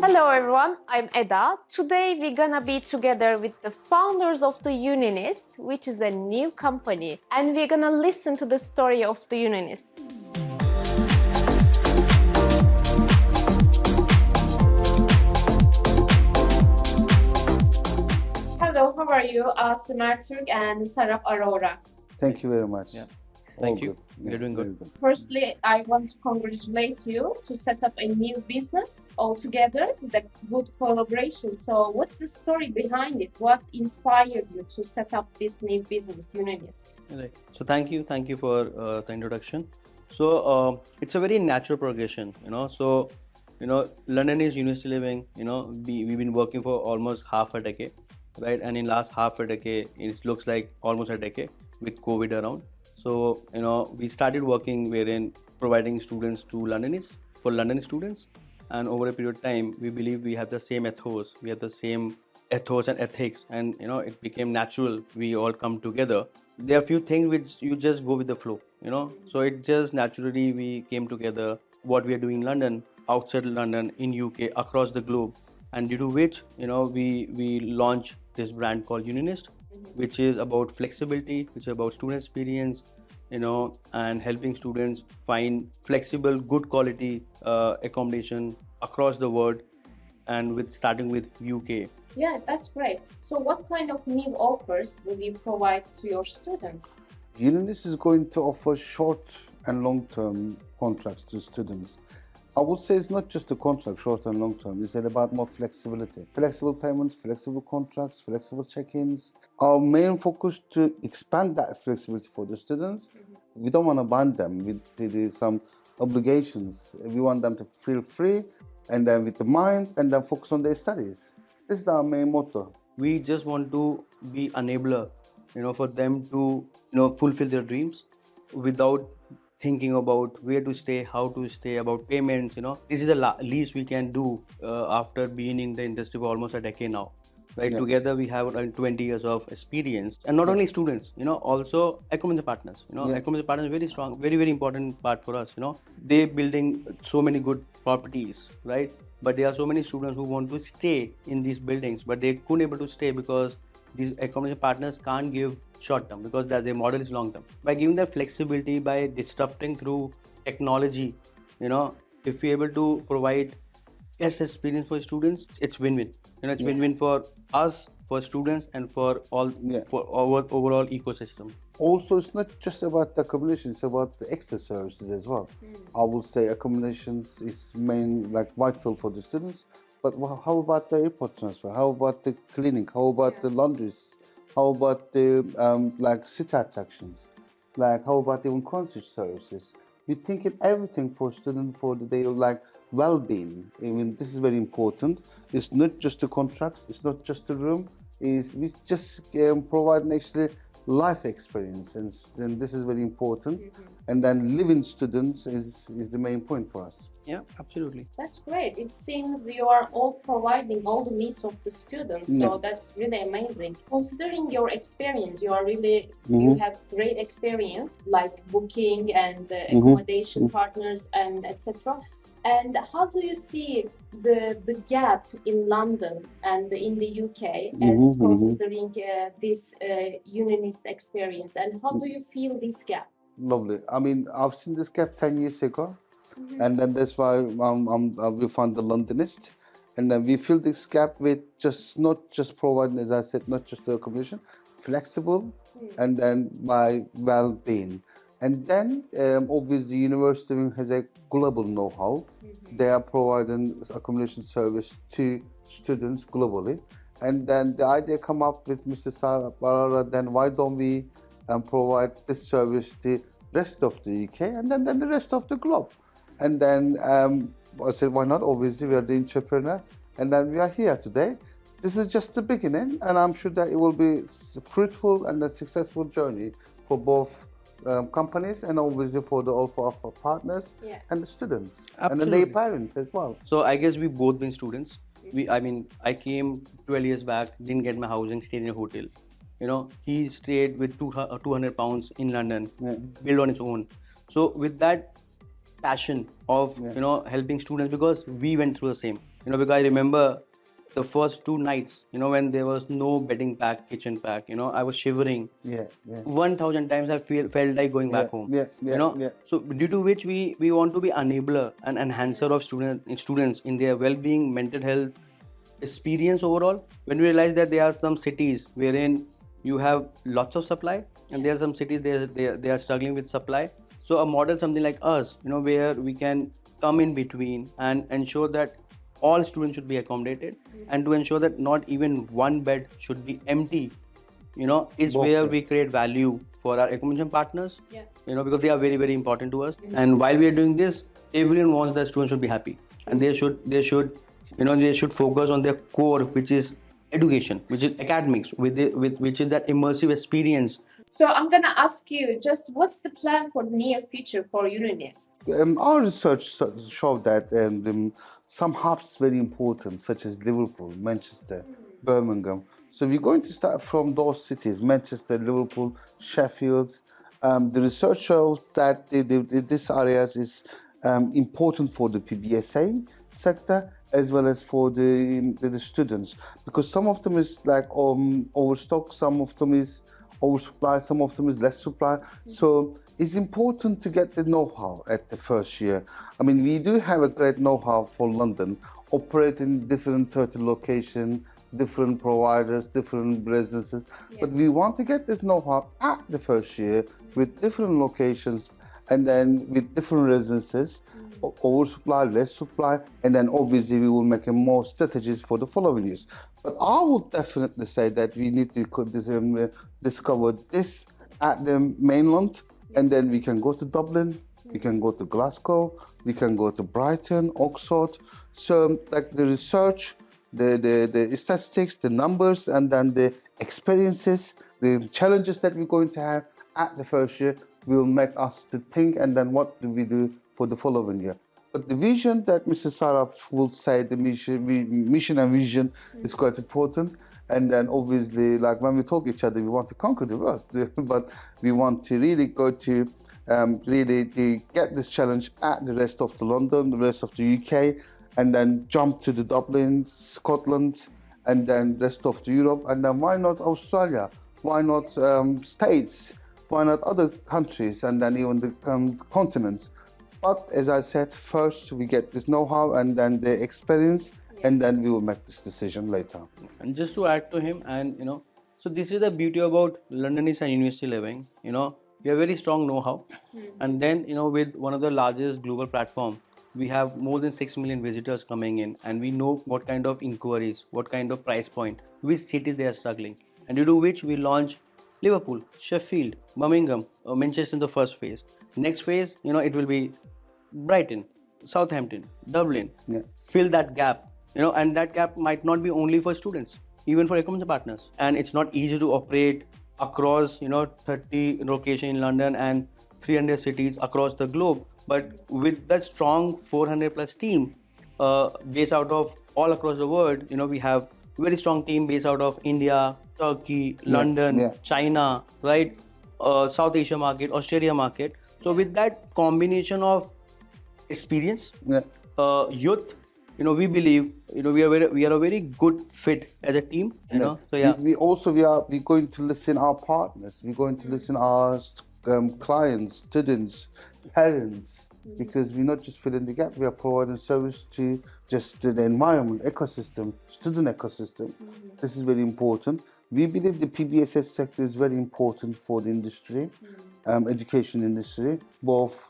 Hello everyone, I'm Eda. Today we're gonna be together with the founders of the Uninist, which is a new company, and we're gonna listen to the story of the Uninist. Hello, how are you? Asım, Ertürk, and Saurabh, Arora. Thank you very much. Yeah. Thank you. Yeah, You're doing good. Firstly, I want to congratulate you to set up a new business all together with a good collaboration. So what's the story behind it? What inspired you to set up this new business, Uninist? Right. So thank you for the introduction. So it's a very natural progression, So London is University Living. We've been working for almost half a decade, right? And in last half a decade, it looks like almost a decade with COVID around. So we started working wherein providing students to Londonists for London students, and over a period of time, we believe we have the same ethos. We have the same ethos and ethics, and it became natural. We all come together. There are few things which you just go with the flow, So it just naturally we came together. What we are doing in London, outside London, in UK, across the globe, and due to which we launched this brand called Uninist, which is about flexibility, which is about student experience, and helping students find flexible, good quality accommodation across the world, and starting with UK. Yeah, that's great. So what kind of new offers will you provide to your students? Uninist is going to offer short and long-term contracts to students. I would say it's not just a contract, short and long term. It's about more flexibility. Flexible payments, flexible contracts, flexible check-ins. Our main focus to expand that flexibility for the students. We don't want to bind them with some obligations. We want them to feel free, and then with the mind, and then focus on their studies. This is our main motto. We just want to be enabler, for them to, fulfill their dreams without thinking about where to stay, how to stay, about payments. This is the least we can do after being in the industry for almost a decade now, right? Yeah. Together we have around 20 years of experience, and not only students, also accommodation partners. Accommodation partners is very strong, very, very important part for us. They're building so many good properties, right? But there are so many students who want to stay in these buildings, but they couldn't able to stay because these accommodation partners can't give short term, because their model is long term. By giving that flexibility, by disrupting through technology, if we're able to provide best experience for students, it's win-win. It's win-win for us, for students, and for all, for our overall ecosystem. Also, it's not just about the accommodation, it's about the extra services as well. I would say accommodations is vital for the students, but how about the airport transfer? How about the clinic? How about the laundries? How about the city attractions? How about even concert services? We think in everything for students for their well-being. I mean, this is very important. It's not just the contracts. It's not just the room. We just provide actually life experience, and this is very important. And then living students is the main point for us. Yeah, absolutely. That's great. It seems you are all providing all the needs of the students, so that's really amazing. Considering your experience, you have great experience, like booking and accommodation partners and etc. And how do you see the gap in London and in the UK as considering this Uninist experience? And how do you feel this gap? Lovely. I mean, I've seen this gap 10 years ago. And then that's why we found the Londonist, and then we fill this gap with not just providing, as I said, not just the accommodation, flexible, and then by well-being. And then obviously the university has a global know-how. They are providing accommodation service to students globally. And then the idea come up with Mr. Saurabh, then why don't we provide this service to the rest of the UK and then the rest of the globe? And then I said, why not? Obviously, we are the entrepreneur, and then we are here today. This is just the beginning, and I'm sure that it will be fruitful and a successful journey for both companies and obviously for our partners and the students. Absolutely. And then their parents as well. So I guess we both been students. I came 12 years back, didn't get my housing, stayed in a hotel. He stayed with £200 in London, built on his own. So with that passion of helping students, because we went through the same, because I remember the first 2 nights, when there was no bedding pack, kitchen pack, I was shivering. 1,000 times I felt like going back home. So due to which we want to be enabler and enhancer of students in their well-being, mental health, experience overall. When we realize that there are some cities wherein you have lots of supply, and there are some cities they are struggling with supply. So a model something like us, where we can come in between and ensure that all students should be accommodated, and to ensure that not even one bed should be empty, is where we create value for our accommodation partners, because they are very, very important to us. And while we are doing this, everyone wants that students should be happy, and they should focus on their core, which is education, which is academics, which is that immersive experience. So I'm gonna ask you, just what's the plan for the near future for Uninist? Our research showed that some hubs very important, such as Liverpool, Manchester, Birmingham. So we're going to start from those cities: Manchester, Liverpool, Sheffield. The research shows that this areas is important for the PBSA sector as well as for the students, because some of them is like overstock, some of them is oversupply, some of them is less supply. So it's important to get the know-how at the first year. I mean, we do have a great know-how for London, operating different 30 locations, different providers, different residences, but we want to get this know-how at the first year with different locations and then with different residences, oversupply, less supply, and then obviously we will make more strategies for the following years. But I would definitely say that we need to discover this at the mainland, and then we can go to Dublin, we can go to Glasgow, we can go to Brighton, Oxford. So like the research, the statistics, the numbers, and then the experiences, the challenges that we're going to have at the first year will make us to think, and then what do we do for the following year. But the vision that Mr. Saurabh will say, the mission and vision is quite important. And then obviously, like when we talk each other, we want to conquer the world, but we want to really go to really get this challenge at the rest of the London, the rest of the UK, and then jump to the Dublin, Scotland, and then rest of the Europe, and then why not Australia? Why not States? Why not other countries, and then even the continents? But as I said, first we get this know-how and then the experience, and then we will make this decision later. And just to add to him, and so this is the beauty about Londonist and University Living. We have very strong know-how, and then with one of the largest global platform, we have more than 6 million visitors coming in, and we know what kind of inquiries, what kind of price point, which cities they are struggling, and due to which we launch Liverpool, Sheffield, Birmingham, Manchester in the first phase. Next phase, it will be Brighton, Southampton, Dublin. Fill that gap, and that gap might not be only for students, even for accommodation partners. And it's not easy to operate across 30 locations in London and 300 cities across the globe. But with that strong 400 plus team based out of all across the world, we have very strong team based out of India, Turkey, London, China, right? South Asia market, Australia market. So with that combination of experience, youth, we believe, we are a very good fit as a team. So we're going to listen our partners. We're going to listen our clients, students, parents, because we're not just filling the gap. We are providing service to just the environment, ecosystem, student ecosystem. This is very important. We believe the PBSS sector is very important for the industry, education industry, both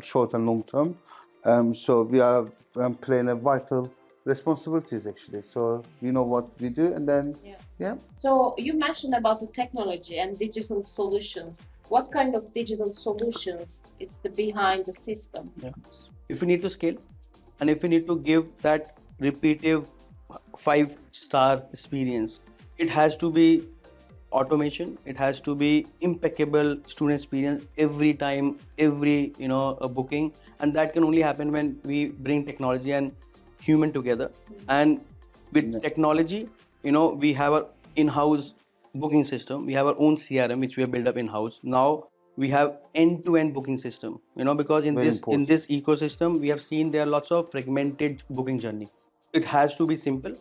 short and long term. So we are playing a vital responsibilities actually. So we know what we do, and then So you mentioned about the technology and digital solutions. What kind of digital solutions is behind the system? If we need to scale, and if we need to give that repetitive 5-star experience, it has to be automation, it has to be impeccable student experience every time, every booking, and that can only happen when we bring technology and human together. And with technology, we have our in-house booking system, we have our own CRM which we have built up in-house. Now we have end-to-end booking system, because in Very this important. ecosystem, we have seen there are lots of fragmented booking journey. It has to be simple.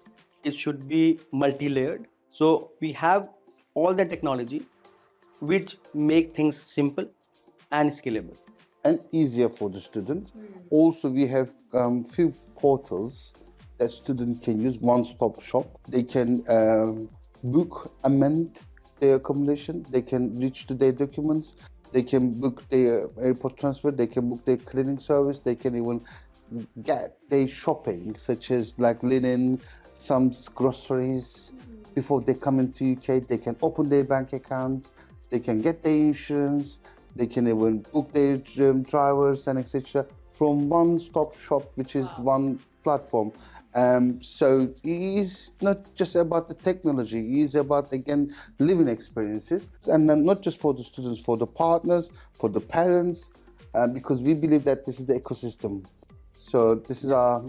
It should be multi-layered. So we have all the technology which make things simple and scalable. And easier for the students. Also, we have few portals that students can use, one-stop shop. They can book, amend their accommodation. They can reach to their documents. They can book their airport transfer. They can book their cleaning service. They can even get their shopping, such as like linen, some groceries. Before they come into UK, they can open their bank accounts. They can get their insurance. They can even book their drivers and etc. from one-stop shop, which is one platform. So it is not just about the technology, it is about, again, living experiences. And then not just for the students, for the partners, for the parents, because we believe that this is the ecosystem. So this is our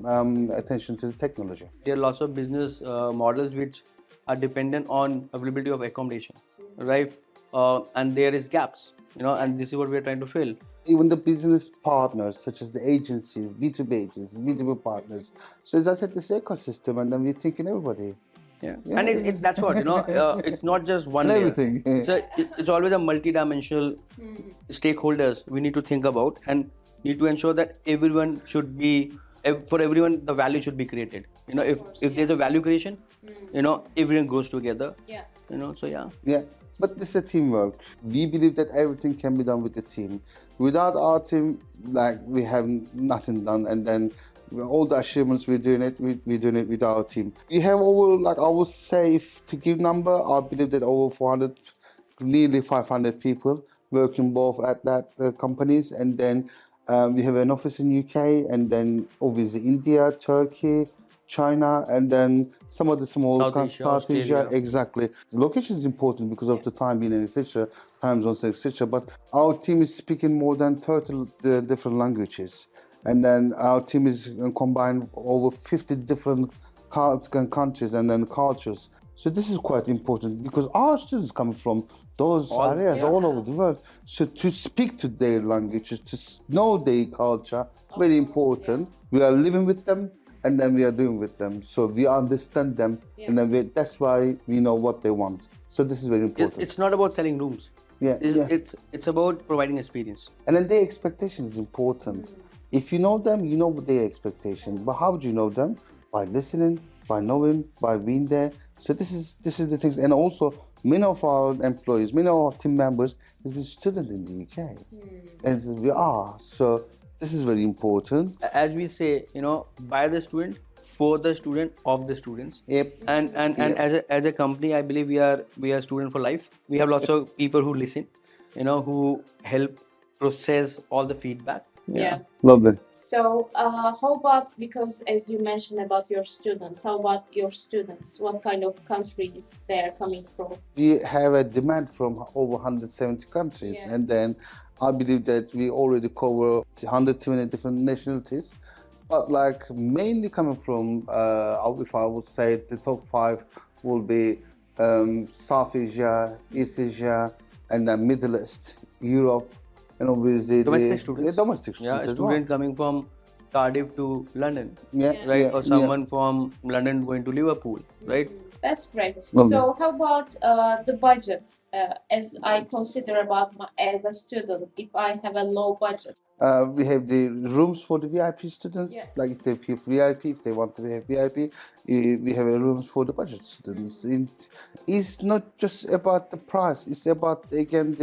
attention to the technology. There are lots of business models which are dependent on availability of accommodation, right? And there is gaps, and this is what we are trying to fill. Even the business partners, such as the agencies, B2B agencies, B2B partners. So as I said, this ecosystem, and then we're thinking everybody. Yeah. And that's what, it's not just one And layer. everything. It's always a multi-dimensional stakeholders we need to think about and need to ensure that everyone should be, for everyone, the value should be created. If there's a value creation, everyone goes together. Yeah. So yeah. Yeah, but this is a teamwork. We believe that everything can be done with the team. Without our team, like, we have nothing done. And then all the achievements we're doing it with our team. We have over, like, I would say, if to give number, I believe that over 400, nearly 500 people working both at that companies. And then we have an office in UK, and then obviously India, Turkey, China, and then some of the small South Asia. Exactly. The location is important because of the time being and etc., time zones, etc. But our team is speaking more than 30 different languages, and then our team is combined over 50 different countries and then cultures. So this is quite important because our students come from those areas all over the world. So to speak to their languages, to know their culture, very important. We are living with them, and then we are doing with them. So we understand them, and then that's why we know what they want. So this is very important. It's not about selling rooms. It's about providing experience. And then their expectation is important. If you know them, you know their expectations. But how do you know them? By listening, by knowing, by being there. So this is the things. And also, many of our employees, many of our team members has been students in the UK. And we are. So this is very important. As we say, by the student, for the student, of the students. Yep. And as a company, I believe we are student for life. We have lots of people who listen, who help process all the feedback. Yeah. Lovely. So how about, because as you mentioned about your students, how about your students? What kind of countries they are coming from? We have a demand from over 170 countries, and then I believe that we already cover 120 different nationalities, but like mainly coming from, if I would say the top 5 will be South Asia, East Asia, and then Middle East, Europe, and obviously domestic students. Domestic students. Yeah, a student coming from Cardiff to London, right? Or someone from London going to Liverpool, right? That's great. Lovely. So how about the budget? As I consider about as a student, if I have a low budget. We have the rooms for the VIP students, like if they feel VIP, if they want to have VIP, we have rooms for the budget students. It's not just about the price, it's about, again,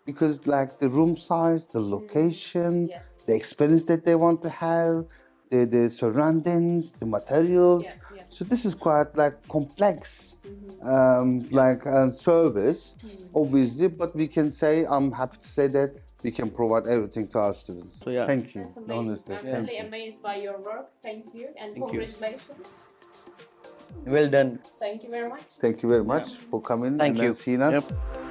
because like the room size, the location, the experience that they want to have, the surroundings, the materials. So this is quite like complex, service, obviously. But we can say, I'm happy to say that we can provide everything to our students. So yeah, thank you. That's amazing. Honestly, I'm really amazed by your work. Thank you and congratulations. Well done. Thank you very much. Thank you very much for coming Thank and you. seeing us. Yep.